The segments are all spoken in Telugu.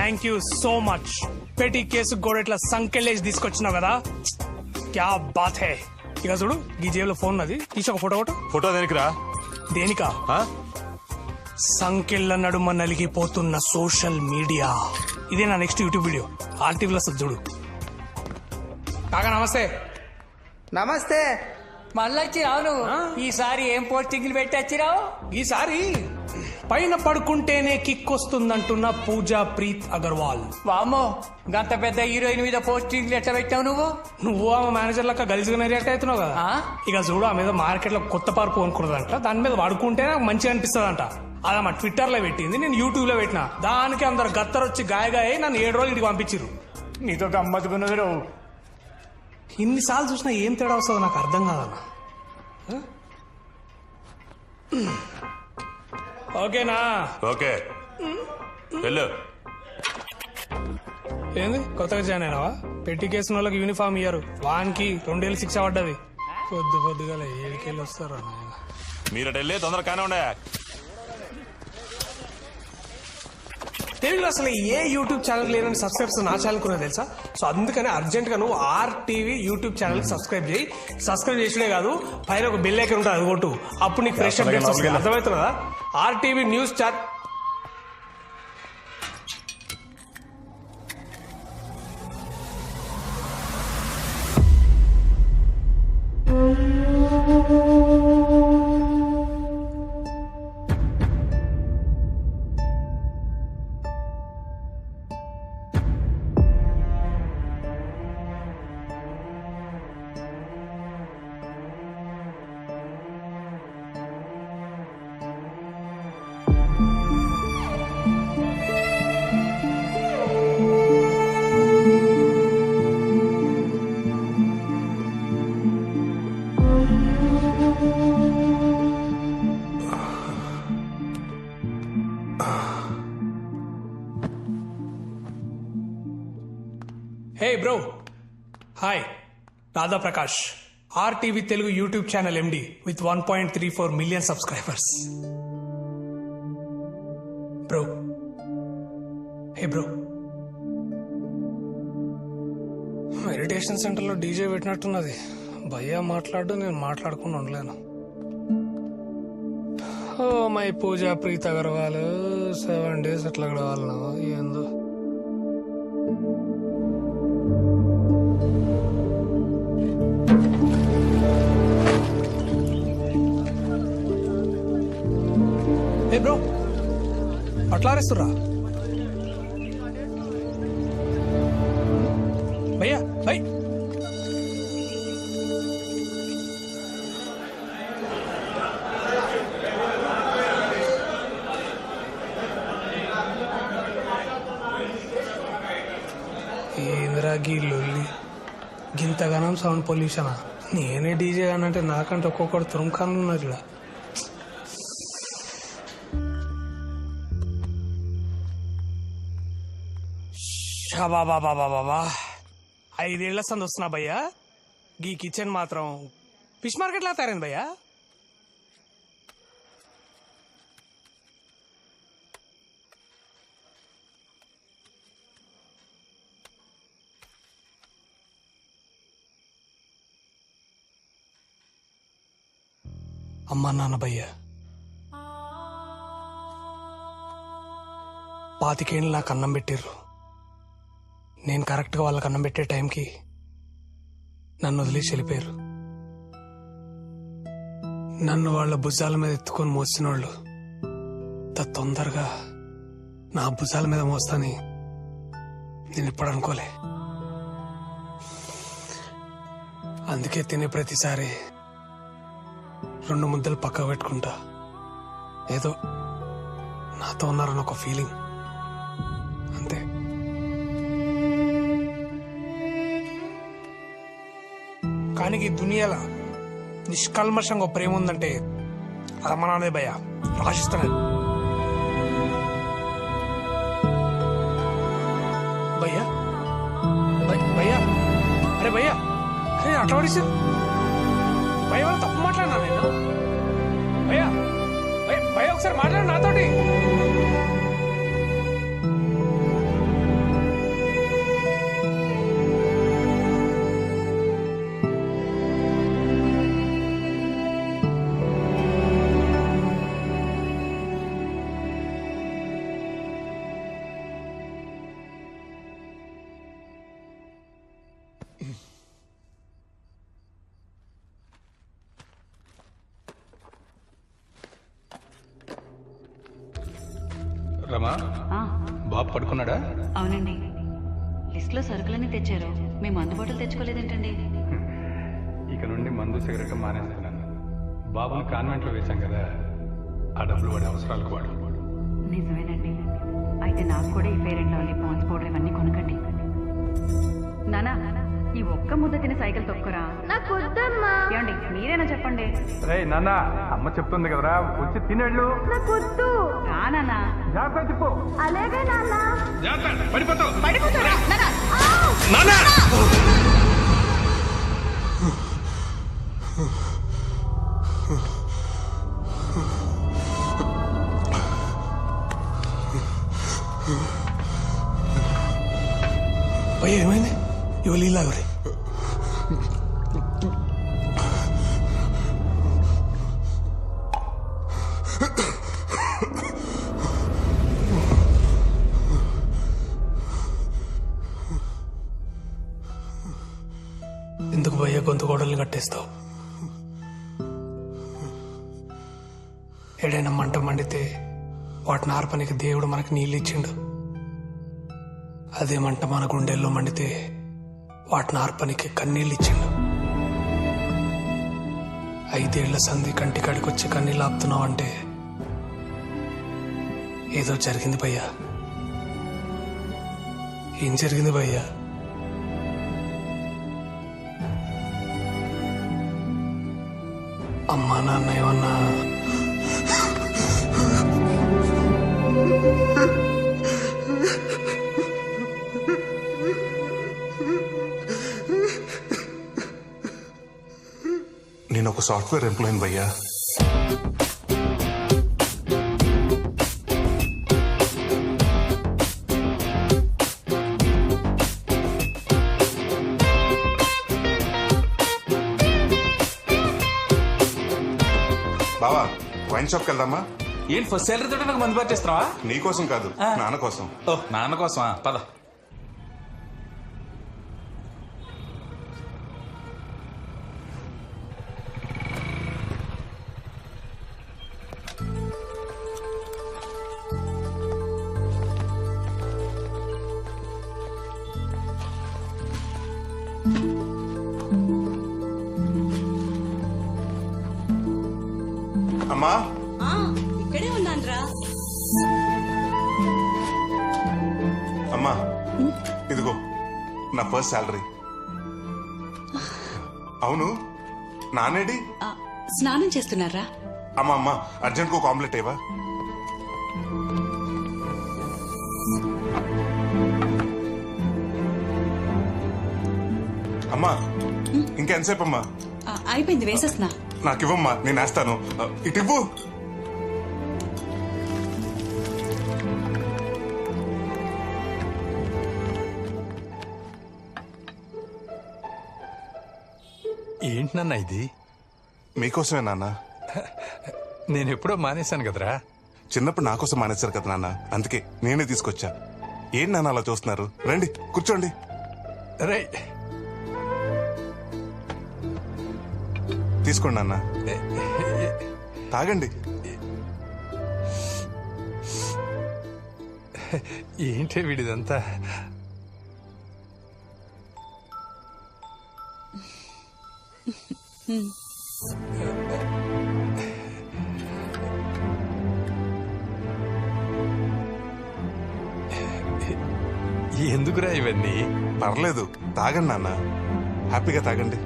Thank you so much. పెట్టి కేసు కూడా ఇట్లా సంకెళ్ళేసి తీసుకొచ్చినావు కదా, క్యా బాత్ హే. ఇక చూడు ఈ జేబులో ఫోన్ అది, తీసి ఒక ఫోటో కొట్టు. ఫోటో దేనికిరా? దేనికా? సంకెళ్ళ నడుమ నలిగిపోతున్న సోషల్ మీడియా. ఇదే నా నెక్స్ట్ యూట్యూబ్ వీడియో, ఆర్టీవీలో వస్తుంది చూడు. కాకా నమస్తే. నమస్తే. మళ్ళీ వచ్చిరావు నువ్వు. ఈసారి ఏం పోస్టింగ్లు పెట్టి వచ్చిరావు? ఈసారి పైన పడుకుంటేనే కిక్ వస్తుందంటున్న పూజా ప్రీత్ అగర్వాల్. వామ్మో, గంత పెద్ద హీరోయిన్ మీద పోస్టింగ్లు ఎట్లా పెట్టావు నువ్వు? నువ్వు ఆమె మేనేజర్ లెక్క గలిజిగా రియాక్ట్ అవుతున్నావు కదా. ఇక చూడు ఆ మీద మార్కెట్ లో కొత్త పార్పు కొనుక్కున్నదంట, దాని మీద పడుకుంటే నాకు మంచిగా అనిపిస్తుందంట. అది మా ట్విట్టర్ లో పెట్టింది, నేను యూట్యూబ్ లో పెట్టినా. దానికి అందరు గత్తరొచ్చి గాయగాయ నన్ను 7 రోజులు ఇంటికి పంపించారు. నీతో గమ్మత్తుకున్నది రావు. ఇన్నిసార్లు చూసినా ఏం తేడా వస్తుందో నాకు అర్థం కాదన్న. ఓకేనా? ఓకే వెళ్ళు. ఏంది కొత్తగా జాయిన్ అయినావా? పెట్టి కేసిన వాళ్ళకి యూనిఫామ్ ఇయ్యారు, వానికి 2 ఏళ్ళు శిక్ష పడ్డది. పొద్దుగా 7 వస్తారా? మీరట వెళ్ళి తొందరగా కానే ఉండే. తెలుగులో అసలు ఏ యూట్యూబ్ ఛానల్ లేదని సబ్స్క్రైబ్స్ నా ఛానల్ కూడా తెలుసా? సో అందుకని అర్జెంట్ గా నువ్వు RTV యూట్యూబ్ ఛానల్ సబ్స్క్రైబ్ చేయి. సబ్స్క్రైబ్ చేసినే కాదు, పైన ఒక బెల్ ఐకాన్ ఉంటుంది, అది కొట్టు. అప్పుడు నీకు ఫ్రెష్ అప్డేట్స్ వస్తాయి. అర్థమవుతుందా? RTV news channel. Hey bro, hi. Radha Prakash, RTV Telugu YouTube channel MD with 1.34 million subscribers. Bro, hey bro, meditation సెంటర్లో డీజే పెట్టినట్టున్నది. భయ్యా మాట్లాడు, నేను మాట్లాడకుండా ఉండలేను. Oh my Pooja Preet Agarwal 7 days ఎట్లా గడవాలన్నా ఏందో. ఏ బ్రో, అట్లారేస్తుర్రా? భయ్యా భయ్, ఏంద్రా గీ లొల్లి, గింతగానం సౌండ్ పొల్యూషనా? నేనే డీజే అనంటే నాకంటే ఒక్కొక్కడు తురుముఖాన్లు ఉన్నారు ఇలా. బాబా 5 ఏళ్ల సంది వస్తున్నా భయ్యా. గీ కిచెన్ మాత్రం ఫిష్ మార్కెట్ లా తయారైంది భయ్యా. అమ్మా నాన్న భయ్యా 25 ఏళ్ళు నాకు అన్నం పెట్టిర్రు. నేను కరెక్ట్గా వాళ్ళకి అన్నం పెట్టే టైంకి నన్ను వదిలేసి వెళ్ళిపోయారు. నన్ను వాళ్ళ భుజాల మీద ఎత్తుకొని మోసిన వాళ్ళు తొందరగా నా భుజాల మీద మోస్తాని నేను ఇప్పుడు అనుకోలే. అందుకే తినే ప్రతిసారి 2 ముద్దలు పక్క పెట్టుకుంటా. ఏదో నాతో ఉన్నారని ఒక ఫీలింగ్, అంతే. కానీ ఈ దునియాలో నిష్కల్మషంగా ప్రేమ ఉందంటే అది అమ్మ నాన్నదే భయ్య. రాసిస్తున్నాను భయ్యా. భయ్యా, అరే భయ్యా, అరే అట్లా పడిసా భయ్య, వాళ్ళు తప్పు మాట్లాడినా నేను. భయ్యా భయ్య ఒకసారి మాట్లాడు నాతోటి. బాబు పడుకున్నాడా? అవునండి. లిస్ట్లో సరుకులన్నీ తెచ్చారు, మేము అందుబాటులో తెచ్చుకోలేదేంటండి? ఇక నుండి మందు సిగరెట్ మానేస్తున్నాను. బాబుని కాన్వెంట్లో వేశాం కదా, ఆ డబ్బులు వాడి అవసరాలకు వాడు. నిజమేనండి. అయితే నాకు కూడా ఈ Fair and Lovely Pond's powder ఇవన్నీ కొనకండి. నానా, ఈ ఒక్క ముద్ద తిని సైకిల్ తొక్కురా. నాకు వద్దమ్మా. ఏమండి మీరేనా చెప్పండి. రే నాన్న, అమ్మ చెప్తుంది కదరా, వచ్చి తినేళ్ళు. నాకు వద్దు. రా నానా. జాగ్రత్త చెప్పు. అలాగే నాన్న. పడిపోతారా నానా? నాన్న! భయ్య ఏమైంది? ఇవాళ ఇలా ఎవరి ఎందుకు భయ్య గొంతు గోడల్ని కట్టేస్తావు? ఏడైనా మంట మండితే వాటిని ఆర్పనికి దేవుడు మనకి నీళ్ళు ఇచ్చిండు. అదే మంట మన గుండెల్లో మండితే వాటిని ఆర్పనికి కన్నీళ్ళు ఇచ్చిండు. 5 ఏళ్ల సంధి కంటి కడికొచ్చి కన్నీళ్ళు ఆపుతున్నావు అంటే ఏదో జరిగింది భయ్యా. ఏం జరిగింది భయ్యా? అమ్మా నాన్న ఏమన్నా? నేను ఒక సాఫ్ట్వేర్ ఎంప్లాయీ భయ్యా. బావా, వైన్ షాప్కి వెళ్దామా? ఏంటి ఫస్ట్ సాలరీ తోటి నాకు మందు పట్టేస్తున్నావా? నీకోసం కాదు, నాన్న కోసం. ఓ నాన్న కోసమా? పద. అమ్మా, ఇక్కడే ఉన్నాన్రా. అమ్మా ఇదిగో నా ఫస్ట్ శాలరీ. అవును, నానేడి? స్నానం చేస్తున్నారా? అమ్మా అమ్మా, అర్జెంట్గా ఒక ఆమ్లెట్ ఏవా? అమ్మా ఇంకెంతసేపు అమ్మా? అయిపోయింది, వేసేస్తున్నా. నాకు ఇవ్వమ్మా, నేను వేస్తాను. ఇటు ఇవ్వు. ఏంటి నాన్న ఇది? మీకోసమే నాన్న. నేను ఎప్పుడో మానేశాను కదరా. చిన్నప్పుడు నా కోసం మానేశారు కదా నాన్న, అందుకే నేనే తీసుకొచ్చా. ఏంటి నాన్న అలా చూస్తున్నారు? రండి కూర్చోండి. రైట్, తీసుకోండి నాన్న, తాగండి. ఏంటి వీడిదంతా? ఎందుకురా ఇవన్నీ? పర్లేదు, తాగండి నాన్న, హ్యాపీగా తాగండి.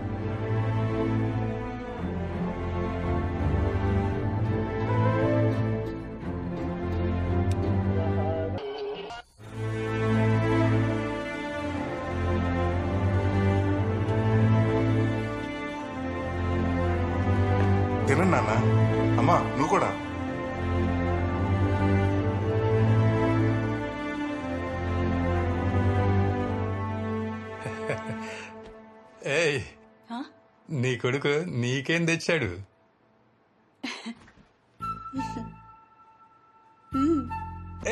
తినండి నాన్న. అమ్మా నువ్వు కూడా. ఏయ్, నీ కొడుకు నీకేం తెచ్చాడు?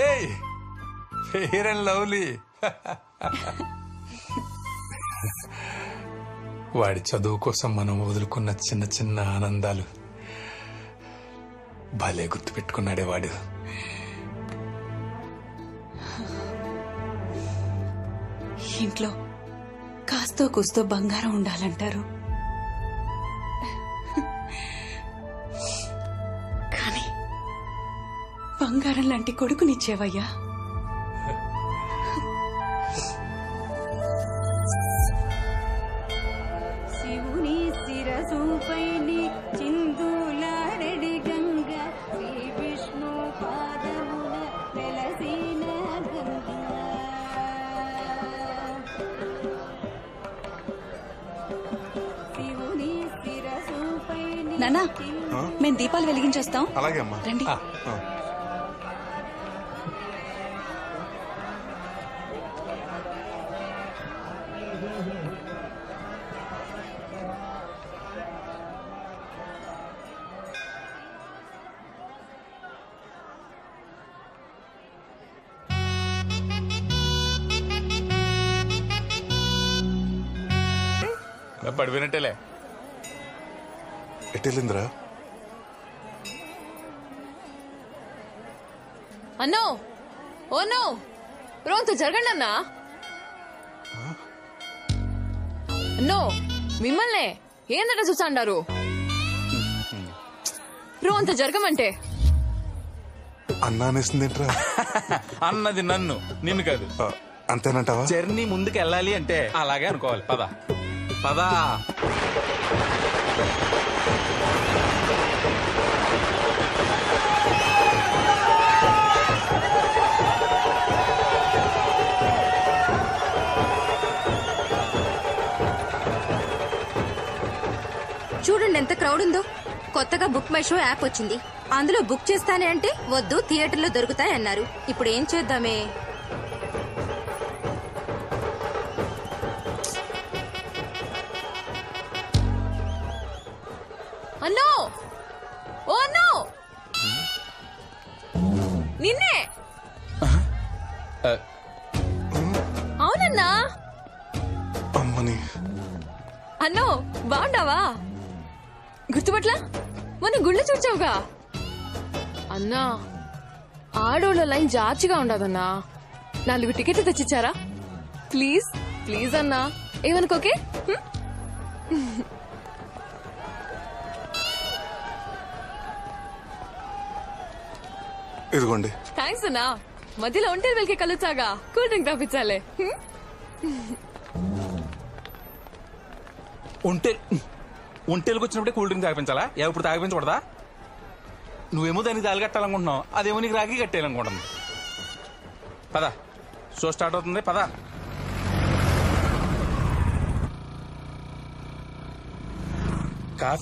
ఏయ్, ఫెయిర్ అండ్ లవ్లీ. వాడి చదువు కోసం మనం వదులుకున్న చిన్న చిన్న ఆనందాలు భలే గుర్తుపెట్టుకున్నాడే వాడు. ఇంట్లో కాస్తో కూస్తో బంగారం ఉండాలంటారు, కానీ బంగారం లాంటి కొడుకునిచ్చేవయ్యా. శివుని శిరసుపై చిందులాడడి గంగ, శ్రీ విష్ణు పాదమున వెలసిన గంగ. శివుని శిరసుపై నానా, మేము దీపాలు వెలిగించేస్తాం, అలాగే అమ్మా. రండి. పడిపోయినట్టేలే. ఎట్టెళ్ళిందిరా? అన్నో, ఓ నో, రోంత జరగండి అన్నా. అన్నో, మిమ్మల్నే ఏందట చూసాండారు? రోంత జరగమంటే అన్నా అనేసిందేంట్రా? అన్నది నన్ను, నిన్ను కాదు. అంతేనంటావా? జర్నీ ముందుకు వెళ్ళాలి అంటే అలాగే అనుకోవాలి. పద పదా. చూడండి ఎంత క్రౌడ్ ఉందో. కొత్తగా బుక్ మై షో యాప్ వచ్చింది, అందులో బుక్ చేస్తానే అంటే వద్దు, థియేటర్లో దొరుకుతాయి అన్నారు. ఇప్పుడు ఏం చేద్దామే? అన్నో, ఓ అన్నో, నిన్నే. అవునన్నా. అమ్మని. అన్నో, బాగుండావా? గుర్తుపట్లా? మొన్న గుళ్ళు చూచావుగా. అన్నా, ఆడోళ్ళ లైన్ జాచిగా ఉండదన్నా. 4 టికెట్లు తెచ్చిచ్చారా? ప్లీజ్ ప్లీజ్ అన్నా, ఏమనుకోకే. ఇదిగోండి. థ్యాంక్స్ అన్నా. మధ్యలో ఒంటరి వెళ్కి కలుచాగా కూల్ డ్రింక్ తాపించాలే. ఒంటేలకు వచ్చినప్పుడే కూల్ డ్రింక్ తాగిపించాలా? ఎప్పుడు తాగిపించకూడదా? నువ్వేమో దానికి తాళి కట్టాలనుకుంటున్నావు, అదేమో నీకు రాగి కట్టేయాలనుకుంటుంది. పద, షో స్టార్ట్ అవుతుంది. పద.